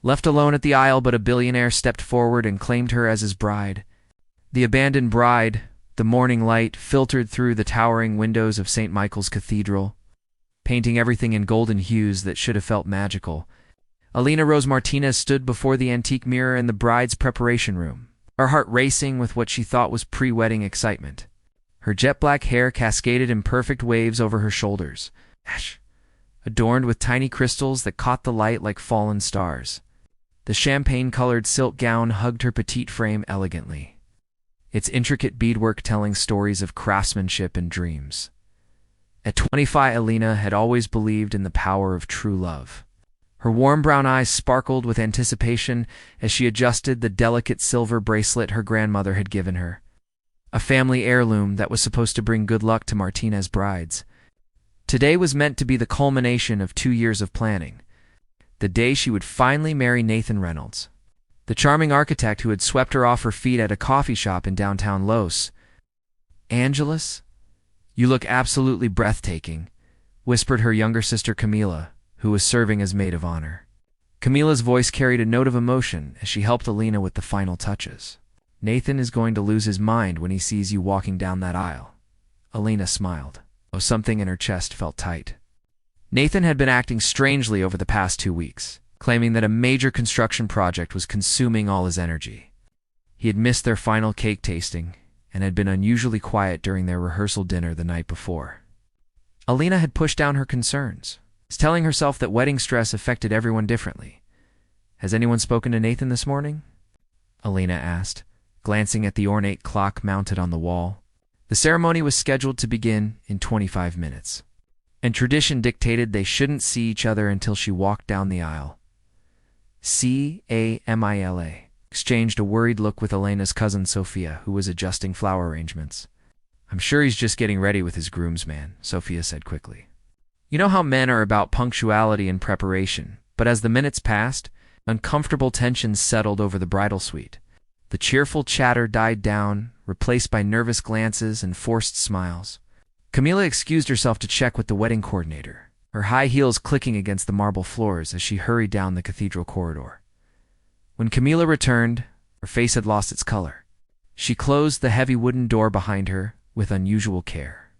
Left alone at the aisle, but a billionaire stepped forward and claimed her as his bride. The abandoned bride, the morning light filtered through the towering windows of St. Michael's Cathedral, painting everything in golden hues that should have felt magical. Alina Rose Martinez stood before the antique mirror in the bride's preparation room, her heart racing with what she thought was pre-wedding excitement. Her jet-black hair cascaded in perfect waves over her shoulders, adorned with tiny crystals that caught the light like fallen stars. The champagne-colored silk gown hugged her petite frame elegantly, its intricate beadwork telling stories of craftsmanship and dreams. At 25, Alina had always believed in the power of true love. Her warm brown eyes sparkled with anticipation as she adjusted the delicate silver bracelet her grandmother had given her, a family heirloom that was supposed to bring good luck to Martinez brides. Today was meant to be the culmination of 2 years of planning, the day she would finally marry Nathan Reynolds, the charming architect who had swept her off her feet at a coffee shop in downtown Los Angeles. "You look absolutely breathtaking," whispered her younger sister Camila, who was serving as maid of honor. Camila's voice carried a note of emotion as she helped Alina with the final touches. "Nathan is going to lose his mind when he sees you walking down that aisle." Alina smiled, though something in her chest felt tight. Nathan had been acting strangely over the past 2 weeks, claiming that a major construction project was consuming all his energy. He had missed their final cake tasting and had been unusually quiet during their rehearsal dinner the night before. Alina had pushed down her concerns, telling herself that wedding stress affected everyone differently. "Has anyone spoken to Nathan this morning?" Alina asked, glancing at the ornate clock mounted on the wall. The ceremony was scheduled to begin in 25 minutes, and tradition dictated they shouldn't see each other until she walked down the aisle. Camila exchanged a worried look with Elena's cousin Sophia, who was adjusting flower arrangements. "I'm sure he's just getting ready with his groomsman," Sophia said quickly. You know how men are about punctuality and preparation, but as the minutes passed, uncomfortable tensions settled over the bridal suite. The cheerful chatter died down, replaced by nervous glances and forced smiles. Camila excused herself to check with the wedding coordinator, her high heels clicking against the marble floors as she hurried down the cathedral corridor. When Camila returned, her face had lost its color. She closed the heavy wooden door behind her with unusual care,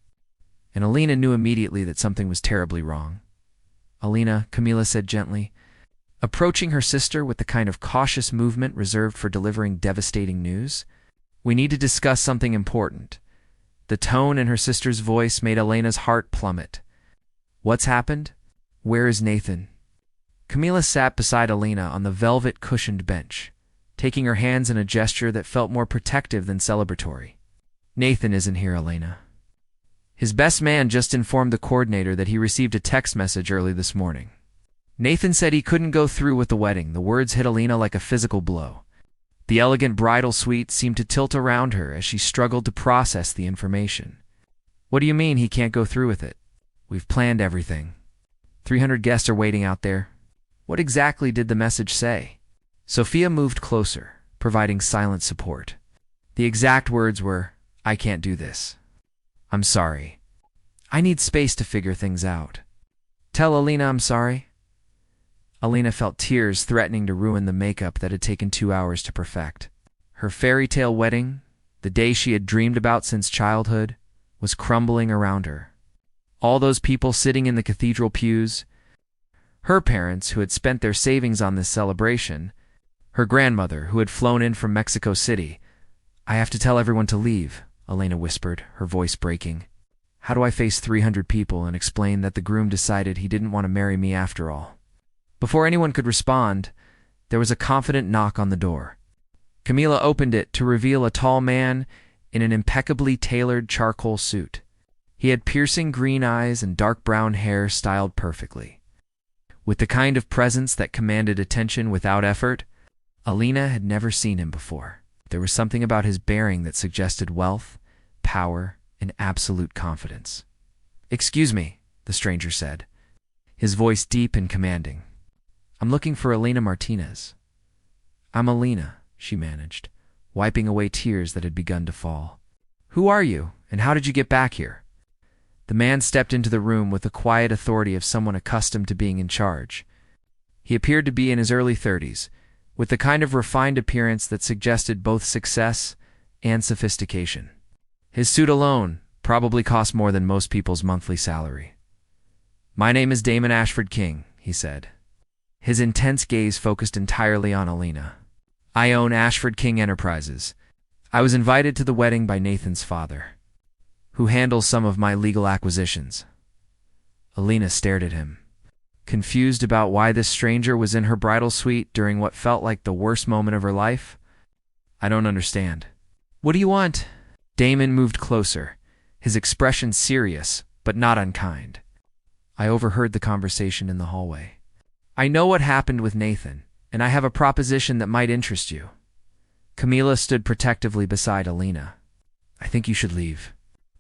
and Alina knew immediately that something was terribly wrong. "Alina," Camila said gently, approaching her sister with the kind of cautious movement reserved for delivering devastating news, "we need to discuss something important." The tone in her sister's voice made Elena's heart plummet. "What's happened? Where is Nathan?" Camila sat beside Alina on the velvet-cushioned bench, taking her hands in a gesture that felt more protective than celebratory. "Nathan isn't here, Alina. His best man just informed the coordinator that he received a text message early this morning. Nathan said he couldn't go through with the wedding." The words hit Alina like a physical blow. The elegant bridal suite seemed to tilt around her as she struggled to process the information. "What do you mean he can't go through with it? We've planned everything. 300 guests are waiting out there. What exactly did the message say?" Sophia moved closer, providing silent support. The exact words were, "I can't do this. I'm sorry. I need space to figure things out. Tell Alina I'm sorry." Alina felt tears threatening to ruin the makeup that had taken 2 hours to perfect. Her fairy tale wedding, the day she had dreamed about since childhood, was crumbling around her. All those people sitting in the cathedral pews, her parents who had spent their savings on this celebration, her grandmother who had flown in from Mexico City. "I have to tell everyone to leave," Alina whispered, her voice breaking. "How do I face 300 people and explain that the groom decided he didn't want to marry me after all?" Before anyone could respond, there was a confident knock on the door. Camila opened it to reveal a tall man in an impeccably tailored charcoal suit. He had piercing green eyes and dark brown hair styled perfectly. With the kind of presence that commanded attention without effort, Alina had never seen him before. There was something about his bearing that suggested wealth, power, and absolute confidence. "Excuse me," the stranger said, his voice deep and commanding. "I'm looking for Alina Martinez." "I'm Alina," she managed, wiping away tears that had begun to fall. "Who are you, and how did you get back here?" The man stepped into the room with the quiet authority of someone accustomed to being in charge. He appeared to be in his early 30s, with the kind of refined appearance that suggested both success and sophistication. His suit alone probably cost more than most people's monthly salary. "My name is Damon Ashford King," he said. His intense gaze focused entirely on Alina. "I own Ashford King Enterprises. I was invited to the wedding by Nathan's father, who handles some of my legal acquisitions." Alina stared at him, confused about why this stranger was in her bridal suite during what felt like the worst moment of her life. "I don't understand. What do you want?" Damon moved closer, his expression serious but not unkind. "I overheard the conversation in the hallway. I know what happened with Nathan, and I have a proposition that might interest you." Camila stood protectively beside Alina. "I think you should leave.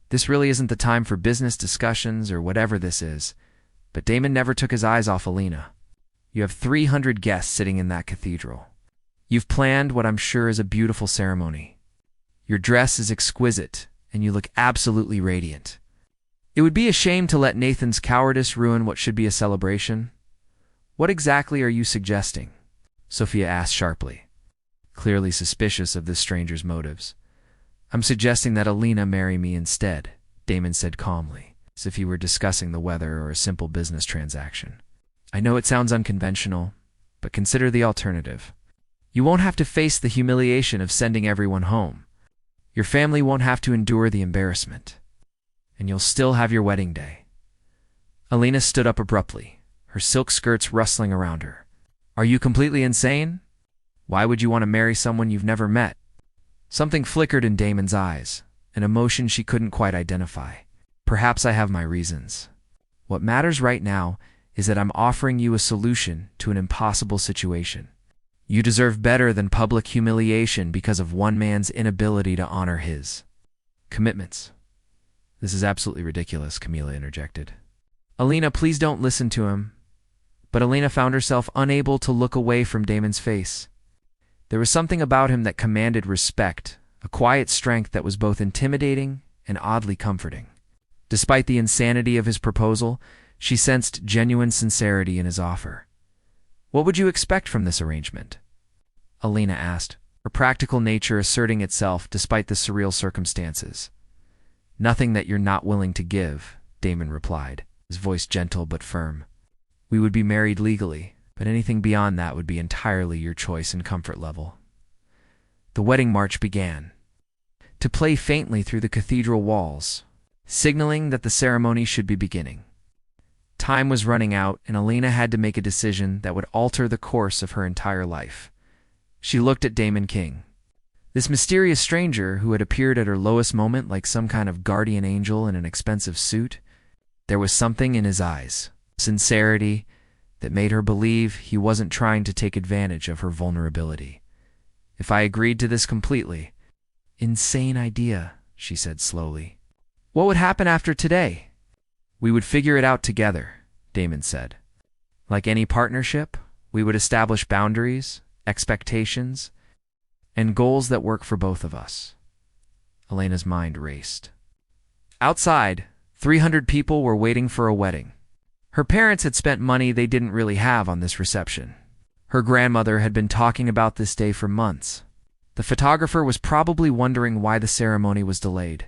This really isn't the time for business discussions or whatever this is." But Damon never took his eyes off Alina. "You have 300 guests sitting in that cathedral. You've planned what I'm sure is a beautiful ceremony. Your dress is exquisite, and you look absolutely radiant. It would be a shame to let Nathan's cowardice ruin what should be a celebration. What exactly are you suggesting?" Sophia asked sharply, clearly suspicious of this stranger's motives. "I'm suggesting that Alina marry me instead," Damon said calmly, as if he were discussing the weather or a simple business transaction. "I know it sounds unconventional, but consider the alternative. You won't have to face the humiliation of sending everyone home. Your family won't have to endure the embarrassment. And you'll still have your wedding day." Alina stood up abruptly, her silk skirts rustling around her. "Are you completely insane? Why would you want to marry someone you've never met?" Something flickered in Damon's eyes, an emotion she couldn't quite identify. "Perhaps I have my reasons. What matters right now is that I'm offering you a solution to an impossible situation. You deserve better than public humiliation because of one man's inability to honor his commitments." "This is absolutely ridiculous," Camila interjected. "Alina, please don't listen to him." But Alina found herself unable to look away from Damon's face. There was something about him that commanded respect, a quiet strength that was both intimidating and oddly comforting. Despite the insanity of his proposal, she sensed genuine sincerity in his offer. "What would you expect from this arrangement?" Alina asked, her practical nature asserting itself despite the surreal circumstances. "Nothing that you're not willing to give," Damon replied, his voice gentle but firm. "We would be married legally, but anything beyond that would be entirely your choice and comfort level." The wedding march began to play faintly through the cathedral walls, signaling that the ceremony should be beginning. Time was running out, and Alina had to make a decision that would alter the course of her entire life. She looked at Damon King. This mysterious stranger who had appeared at her lowest moment like some kind of guardian angel in an expensive suit. There was something in his eyes, sincerity, that made her believe he wasn't trying to take advantage of her vulnerability. "If I agreed to this completely—" "Insane idea," she said slowly. "What would happen after today?" "We would figure it out together," Damon said. "Like any partnership, we would establish boundaries, expectations, and goals that work for both of us." Alina's mind raced. Outside, 300 people were waiting for a wedding. Her parents had spent money they didn't really have on this reception. Her grandmother had been talking about this day for months. The photographer was probably wondering why the ceremony was delayed.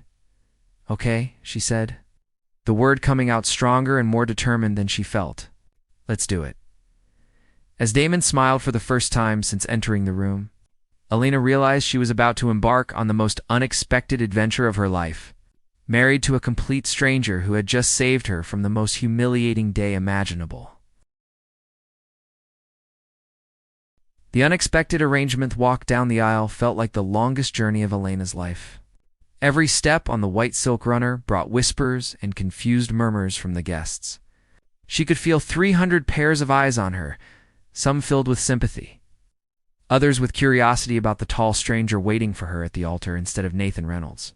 "Okay," she said, the word coming out stronger and more determined than she felt. "Let's do it." As Damon smiled for the first time since entering the room, Alina realized she was about to embark on the most unexpected adventure of her life. Married to a complete stranger who had just saved her from the most humiliating day imaginable. The unexpected arrangement walk down the aisle felt like the longest journey of Alina's life. Every step on the white silk runner brought whispers and confused murmurs from the guests. She could feel 300 pairs of eyes on her, some filled with sympathy, others with curiosity about the tall stranger waiting for her at the altar instead of Nathan Reynolds.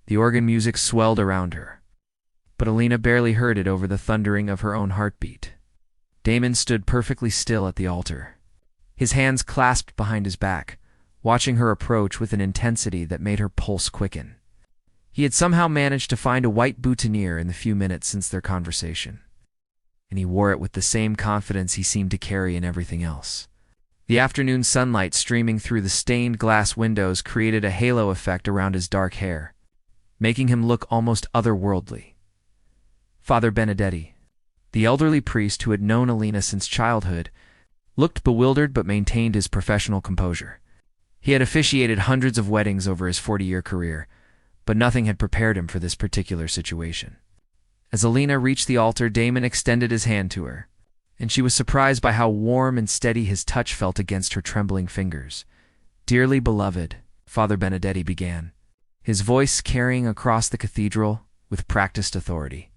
The organ music swelled around her, but Alina barely heard it over the thundering of her own heartbeat. Damon stood perfectly still at the altar, his hands clasped behind his back, watching her approach with an intensity that made her pulse quicken. He had somehow managed to find a white boutonniere in the few minutes since their conversation. and he wore it with the same confidence he seemed to carry in everything else. The afternoon sunlight streaming through the stained glass windows created a halo effect around his dark hair, making him look almost otherworldly. Father Benedetti, the elderly priest who had known Alina since childhood, looked bewildered but maintained his professional composure. He had officiated hundreds of weddings over his 40-year career, but nothing had prepared him for this particular situation. As Alina reached the altar, Damon extended his hand to her, and she was surprised by how warm and steady his touch felt against her trembling fingers. "Dearly beloved," Father Benedetti began, his voice carrying across the cathedral with practiced authority.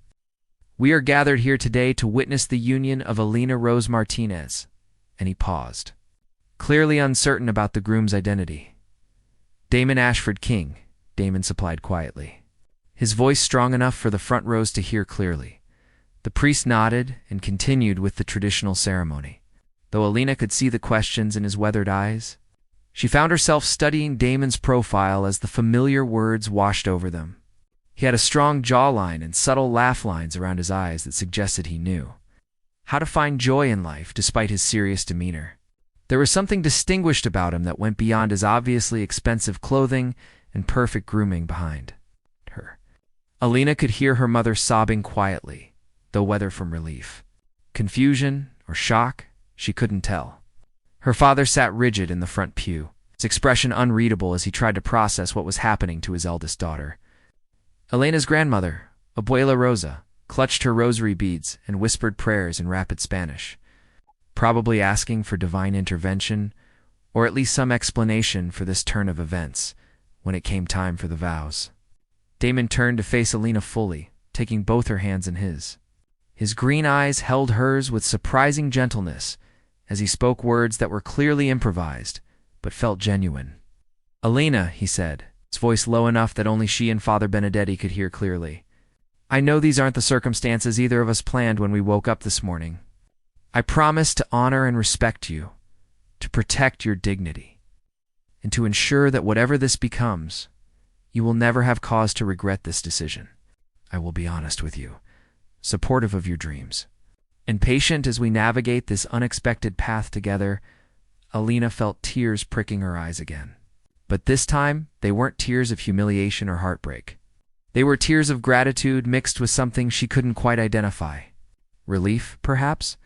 "We are gathered here today to witness the union of Alina Rose Martinez," and he paused, clearly uncertain about the groom's identity. "Damon Ashford King," Damon supplied quietly, his voice strong enough for the front rows to hear clearly. The priest nodded and continued with the traditional ceremony. Though Alina could see the questions in his weathered eyes, she found herself studying Damon's profile as the familiar words washed over them. He had a strong jawline and subtle laugh lines around his eyes that suggested he knew how to find joy in life despite his serious demeanor. There was something distinguished about him that went beyond his obviously expensive clothing and perfect grooming behind her. Alina could hear her mother sobbing quietly, though whether from relief, confusion, or shock, she couldn't tell. Her father sat rigid in the front pew, his expression unreadable as he tried to process what was happening to his eldest daughter. Elena's grandmother, Abuela Rosa, clutched her rosary beads and whispered prayers in rapid Spanish, probably asking for divine intervention, or at least some explanation for this turn of events when it came time for the vows. Damon turned to face Alina fully, taking both her hands in his. His green eyes held hers with surprising gentleness as he spoke words that were clearly improvised, but felt genuine. "Alina," he said, his voice low enough that only she and Father Benedetti could hear clearly, "I know these aren't the circumstances either of us planned when we woke up this morning. I promise to honor and respect you, to protect your dignity, and to ensure that whatever this becomes, you will never have cause to regret this decision. I will be honest with you, supportive of your dreams, and patient as we navigate this unexpected path together." Alina felt tears pricking her eyes again. But this time, they weren't tears of humiliation or heartbreak. They were tears of gratitude mixed with something she couldn't quite identify. Relief, perhaps?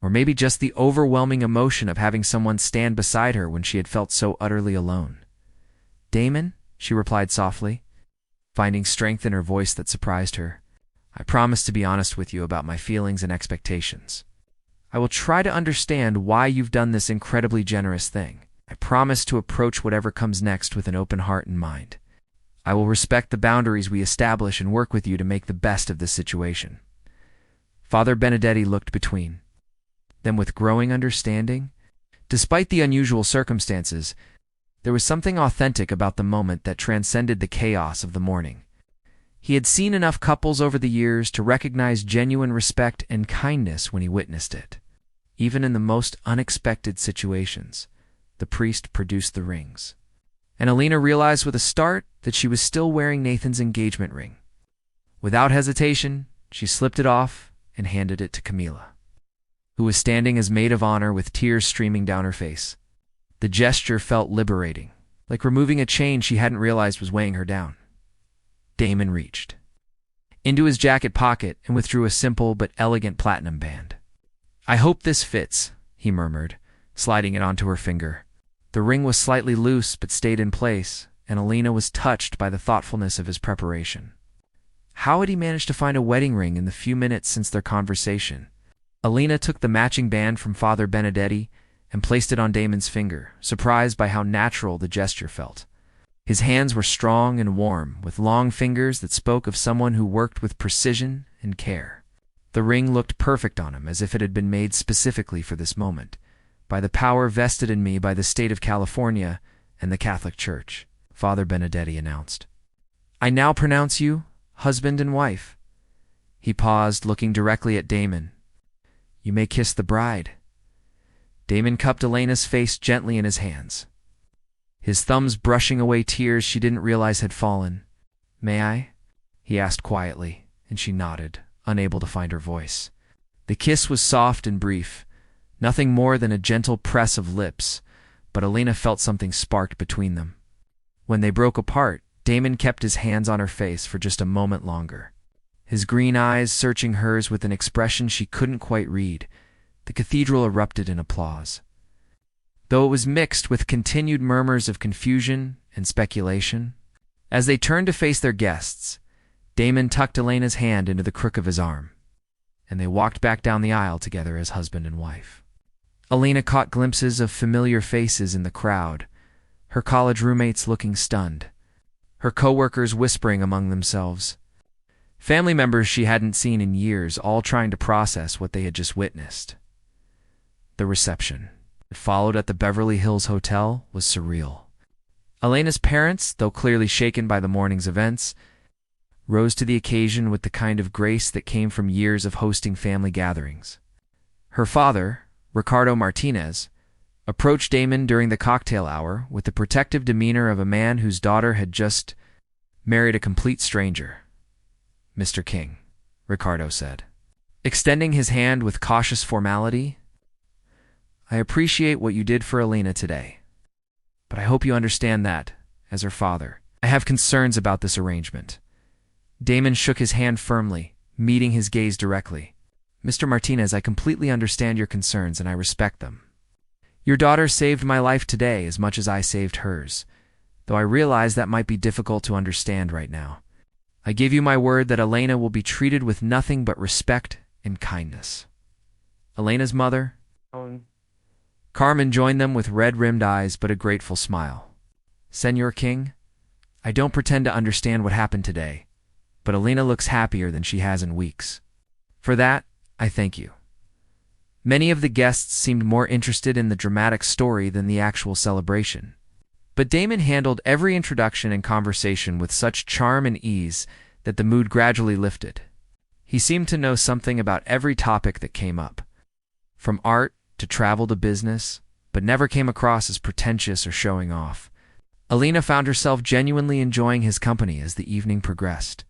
Or maybe just the overwhelming emotion of having someone stand beside her when she had felt so utterly alone. "Damon," she replied softly, finding strength in her voice that surprised her, "I promise to be honest with you about my feelings and expectations. I will try to understand why you've done this incredibly generous thing. I promise to approach whatever comes next with an open heart and mind. I will respect the boundaries we establish and work with you to make the best of this situation." Father Benedetti looked between them with growing understanding. Despite the unusual circumstances, there was something authentic about the moment that transcended the chaos of the morning. He had seen enough couples over the years to recognize genuine respect and kindness when he witnessed it. Even in the most unexpected situations, the priest produced the rings. And Alina realized with a start that she was still wearing Nathan's engagement ring. Without hesitation, she slipped it off and handed it to Camila, who was standing as maid of honor with tears streaming down her face. The gesture felt liberating, like removing a chain she hadn't realized was weighing her down. Damon reached into his jacket pocket and withdrew a simple but elegant platinum band. "I hope this fits," he murmured, sliding it onto her finger. The ring was slightly loose but stayed in place, and Alina was touched by the thoughtfulness of his preparation. How had he managed to find a wedding ring in the few minutes since their conversation? Alina took the matching band from Father Benedetti and placed it on Damon's finger, surprised by how natural the gesture felt. His hands were strong and warm, with long fingers that spoke of someone who worked with precision and care. The ring looked perfect on him, as if it had been made specifically for this moment. "By the power vested in me by the state of California and the Catholic Church," Father Benedetti announced, "I now pronounce you husband and wife." He paused, looking directly at Damon. "You may kiss the bride." Damon cupped Elena's face gently in his hands, his thumbs brushing away tears she didn't realize had fallen. "May I?" he asked quietly, and she nodded, unable to find her voice. The kiss was soft and brief, nothing more than a gentle press of lips, but Elena felt something sparked between them. When they broke apart, Damon kept his hands on her face for just a moment longer, his green eyes searching hers with an expression she couldn't quite read. The cathedral erupted in applause, though it was mixed with continued murmurs of confusion and speculation. As they turned to face their guests, Damon tucked Elena's hand into the crook of his arm, and they walked back down the aisle together as husband and wife. Elena caught glimpses of familiar faces in the crowd, her college roommates looking stunned, her coworkers whispering among themselves, family members she hadn't seen in years all trying to process what they had just witnessed. The reception that followed at the Beverly Hills Hotel was surreal. Elena's parents, though clearly shaken by the morning's events, rose to the occasion with the kind of grace that came from years of hosting family gatherings. Her father, Ricardo Martinez, approached Damon during the cocktail hour with the protective demeanor of a man whose daughter had just married a complete stranger. "Mr. King," Ricardo said, extending his hand with cautious formality, "I appreciate what you did for Elena today, but I hope you understand that, as her father, I have concerns about this arrangement." Damon shook his hand firmly, meeting his gaze directly. "Mr. Martinez, I completely understand your concerns and I respect them. Your daughter saved my life today as much as I saved hers, though I realize that might be difficult to understand right now. I give you my word that Elena will be treated with nothing but respect and kindness." Elena's mother, Carmen, joined them with red-rimmed eyes but a grateful smile. "Senor King, I don't pretend to understand what happened today, but Elena looks happier than she has in weeks. For that, I thank you." Many of the guests seemed more interested in the dramatic story than the actual celebration, but Damon handled every introduction and conversation with such charm and ease that the mood gradually lifted. He seemed to know something about every topic that came up, from art to travel to business, but never came across as pretentious or showing off. Elena found herself genuinely enjoying his company as the evening progressed.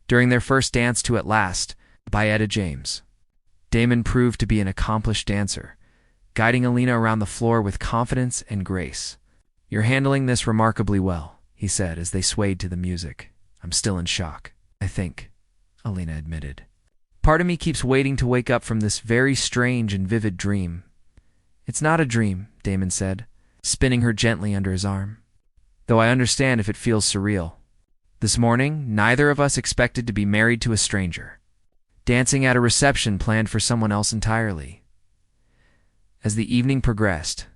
During their first dance to "At Last" by Etta James, Damon proved to be an accomplished dancer, guiding Elena around the floor with confidence and grace. "You're handling this remarkably well," he said as they swayed to the music. "I'm still in shock, I think," Elena admitted. "Part of me keeps waiting to wake up from this very strange and vivid dream." "It's not a dream," Damon said, spinning her gently under his arm, "though I understand if it feels surreal. This morning, neither of us expected to be married to a stranger, dancing at a reception planned for someone else entirely." As the evening progressed,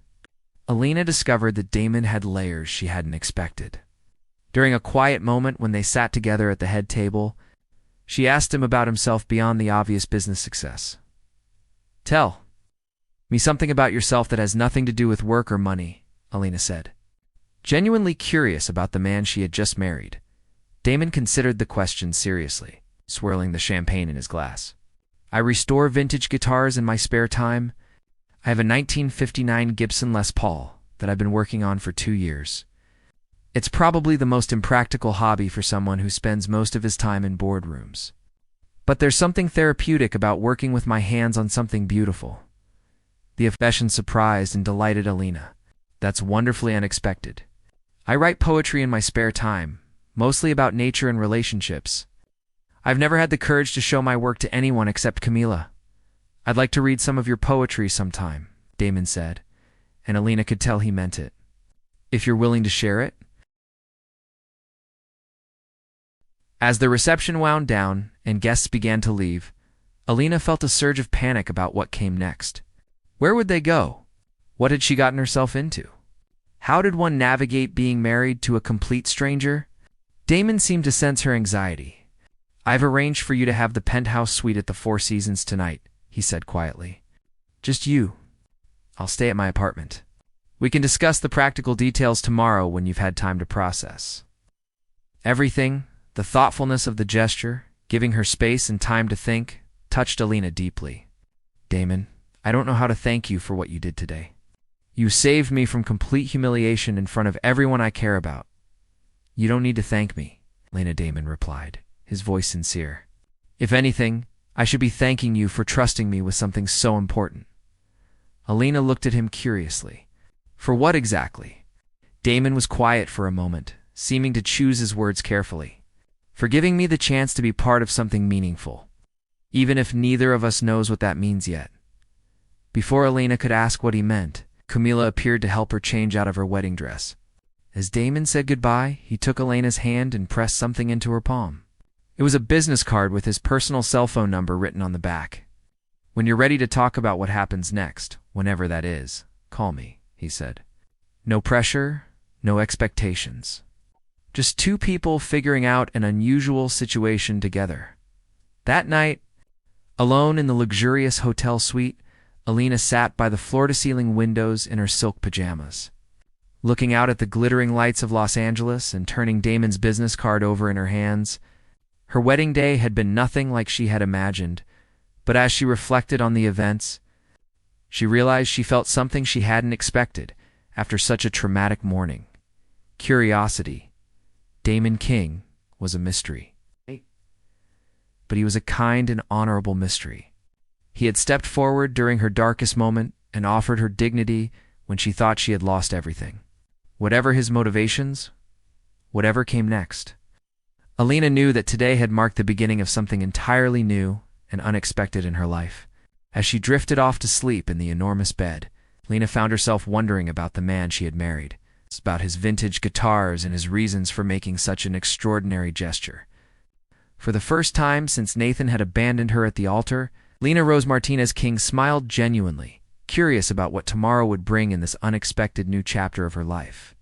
Elena discovered that Damon had layers she hadn't expected. During a quiet moment when they sat together at the head table, she asked him about himself beyond the obvious business success. "Tell me something about yourself that has nothing to do with work or money," Elena said. Genuinely curious about the man she had just married, Damon considered the question seriously, swirling the champagne in his glass. "I restore vintage guitars in my spare time. I have a 1959 Gibson Les Paul that I've been working on for 2 years. It's probably the most impractical hobby for someone who spends most of his time in boardrooms. But there's something therapeutic about working with my hands on something beautiful." The affection surprised and delighted Elena. "That's wonderfully unexpected. I write poetry in my spare time, mostly about nature and relationships. I've never had the courage to show my work to anyone except Camila. I'd like to read some of your poetry sometime," Damon said, and Elena could tell he meant it. "If you're willing to share it?" As the reception wound down and guests began to leave, Elena felt a surge of panic about what came next. Where would they go? What had she gotten herself into? How did one navigate being married to a complete stranger? Damon seemed to sense her anxiety. "I've arranged for you to have the penthouse suite at the Four Seasons tonight," he said quietly. "Just you. I'll stay at my apartment. We can discuss the practical details tomorrow when you've had time to process." Everything, the thoughtfulness of the gesture, giving her space and time to think, touched Elena deeply. "Damon, I don't know how to thank you for what you did today. You saved me from complete humiliation in front of everyone I care about." "You don't need to thank me," Elena Damon replied, his voice sincere. "If anything, I should be thanking you for trusting me with something so important. Alina looked at him curiously. For what exactly? Damon was quiet for a moment, seeming to choose his words carefully. For giving me the chance to be part of something meaningful, even if neither of us knows what that means yet. Before Alina could ask what he meant, Camila appeared to help her change out of her wedding dress. As Damon said goodbye, he took Elena's hand and pressed something into her palm. It was a business card with his personal cell phone number written on the back. When you're ready to talk about what happens next, whenever that is, call me, he said. No pressure, no expectations. Just two people figuring out an unusual situation together. That night, alone in the luxurious hotel suite, Alina sat by the floor-to-ceiling windows in her silk pajamas, looking out at the glittering lights of Los Angeles and turning Damon's business card over in her hands. Her wedding day had been nothing like she had imagined, but as she reflected on the events, she realized she felt something she hadn't expected after such a traumatic morning. Curiosity. Damon King was a mystery. But he was a kind and honorable mystery. He had stepped forward during her darkest moment and offered her dignity when she thought she had lost everything. Whatever his motivations, whatever came next. Alina knew that today had marked the beginning of something entirely new and unexpected in her life. As she drifted off to sleep in the enormous bed, Alina found herself wondering about the man she had married, about his vintage guitars and his reasons for making such an extraordinary gesture. For the first time since Nathan had abandoned her at the altar, Lena Rose Martinez King smiled genuinely, curious about what tomorrow would bring in this unexpected new chapter of her life.